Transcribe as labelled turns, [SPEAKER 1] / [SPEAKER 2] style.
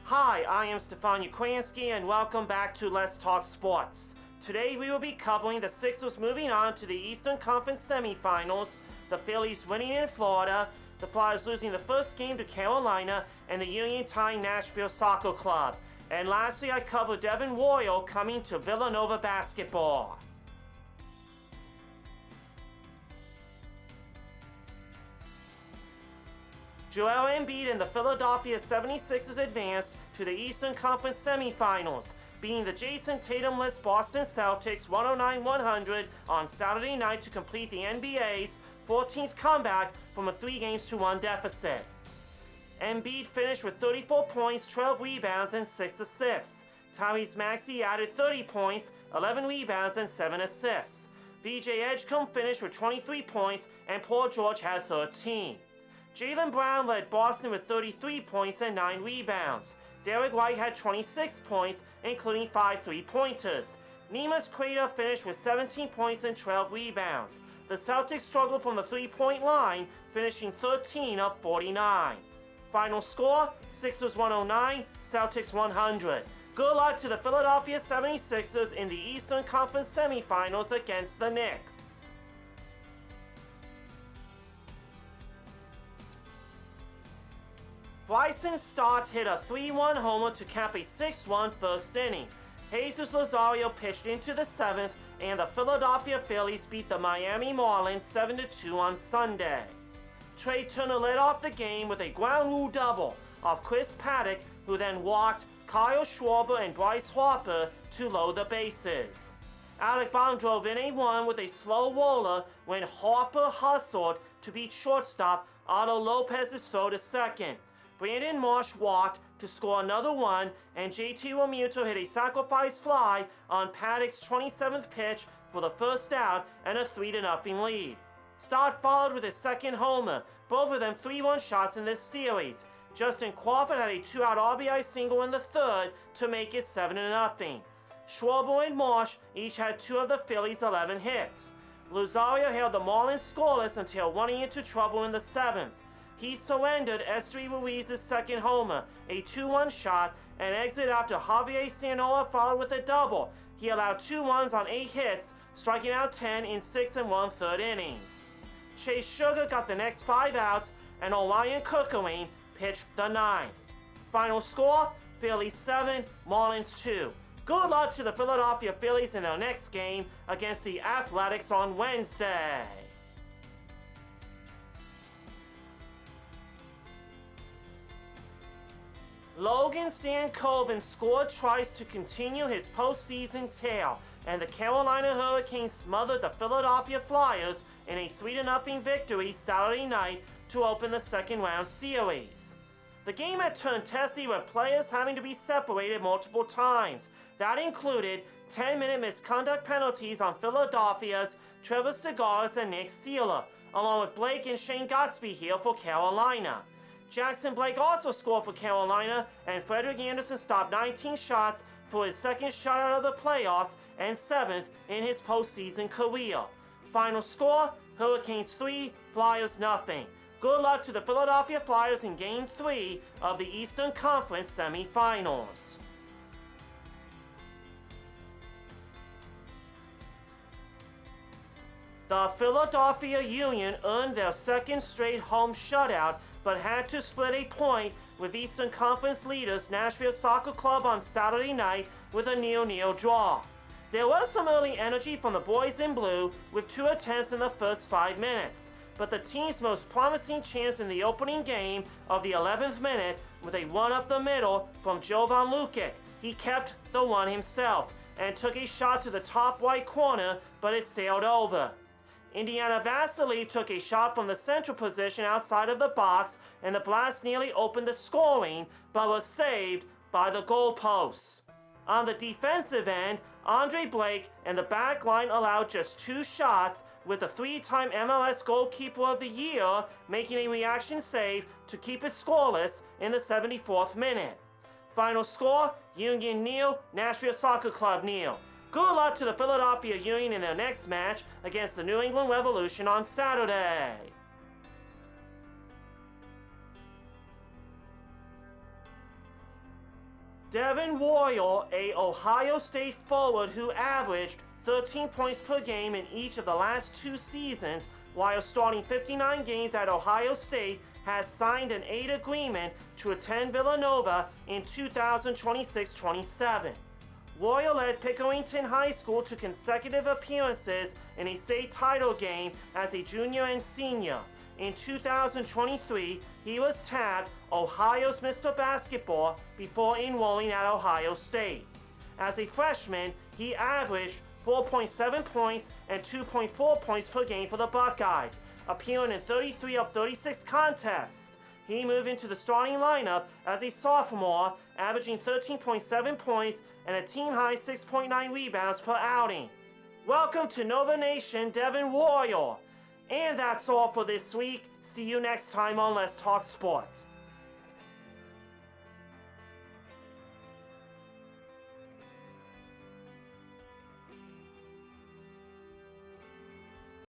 [SPEAKER 1] Hi, I am Stefan Ukrainsky and welcome back to Let's Talk Sports. Today we will be covering the Sixers moving on to the Eastern Conference semifinals, the Phillies winning in Florida, the Flyers losing the first game to Carolina, and the Union tying Nashville Soccer Club. And lastly, I cover Devin Royal coming to Villanova basketball. Joel Embiid and the Philadelphia 76ers advanced to the Eastern Conference semifinals, beating the Jason Tatum-less Boston Celtics 109-100 on Saturday night to complete the NBA's 14th comeback from a 3-1 deficit. Embiid finished with 34 points, 12 rebounds, and 6 assists. Tyrese Maxey added 30 points, 11 rebounds, and 7 assists. VJ Edgecombe finished with 23 points, and Paul George had 13. Jaylen Brown led Boston with 33 points and 9 rebounds. Derek White had 26 points, including 5 3-pointers. Neemias Queta finished with 17 points and 12 rebounds. The Celtics struggled from the 3-point line, finishing 13 of 49. Final score, Sixers 109, Celtics 100. Good luck to the Philadelphia 76ers in the Eastern Conference semifinals against the Knicks. Bryson Stott hit a 3-1 homer to cap a 6-1 first inning. Jesus Luzardo pitched into the 7th, and the Philadelphia Phillies beat the Miami Marlins 7-2 on Sunday. Trey Turner led off the game with a ground rule double off Chris Paddock, who then walked Kyle Schwarber and Bryce Harper to load the bases. Alec Bohm drove in a run with a slow roller when Harper hustled to beat shortstop Otto Lopez's throw to second. Brandon Marsh walked to score another one, and JT Realmuto hit a sacrifice fly on Paddock's 27th pitch for the first out and a 3-0 lead. Stott followed with his second homer, both of them 3-1 shots in this series. Justin Crawford had a 2-out RBI single in the third to make it 7-0. Schwarber and Marsh each had 2 of the Phillies' 11 hits. Luzardo held the Marlins scoreless until running into trouble in the 7th. He surrendered Esteury Ruiz's second homer, a 2-1 shot, and exited after Javier Sanoa followed with a double. He allowed 2 runs on 8 hits, striking out 10 in 6 1/3 innings. Chase Sugar got the next 5 outs, and Orion Kerkering pitched the 9th. Final score, Phillies 7, Marlins 2. Good luck to the Philadelphia Phillies in their next game against the Athletics on Wednesday. Logan Stankoven scored twice to continue his postseason tale, and the Carolina Hurricanes smothered the Philadelphia Flyers in a 3-0 victory Saturday night to open the second-round series. The game had turned testy with players having to be separated multiple times. That included 10-minute misconduct penalties on Philadelphia's Trevor Segaris and Nick Seeler, along with Blake and Shane Gotsby here for Carolina. Jackson Blake also scored for Carolina, and Frederick Anderson stopped 19 shots for his second shutout of the playoffs and 7th in his postseason career. Final score, Hurricanes 3, Flyers 0. Good luck to the Philadelphia Flyers in Game 3 of the Eastern Conference semifinals. The Philadelphia Union earned their second straight home shutout, but had to split a point with Eastern Conference leaders Nashville Soccer Club on Saturday night with a 0-0 draw. There was some early energy from the boys in blue with 2 attempts in the first 5 minutes, but the team's most promising chance in the opening game of the 11th minute with a run up the middle from Jovan Lukic. He kept the run himself and took a shot to the top right corner, but it sailed over. Indiana Vasily took a shot from the central position outside of the box, and the blast nearly opened the scoring, but was saved by the goalposts. On the defensive end, Andre Blake and the back line allowed just 2 shots, with the 3-time MLS Goalkeeper of the Year making a reaction save to keep it scoreless in the 74th minute. Final score, Union 0, Nashville Soccer Club 0. Good luck to the Philadelphia Union in their next match against the New England Revolution on Saturday. Devin Royal, a Ohio State forward who averaged 13 points per game in each of the last 2 seasons while starting 59 games at Ohio State, has signed an aid agreement to attend Villanova in 2026-27. Royal led Pickerington High School to consecutive appearances in a state title game as a junior and senior. In 2023, he was tabbed Ohio's Mr. Basketball before enrolling at Ohio State. As a freshman, he averaged 4.7 points and 2.4 points per game for the Buckeyes, appearing in 33 of 36 contests. He moved into the starting lineup as a sophomore, averaging 13.7 points and a team-high 6.9 rebounds per outing. Welcome to Nova Nation, Devin Royal. And that's all for this week. See you next time on Let's Talk Sports.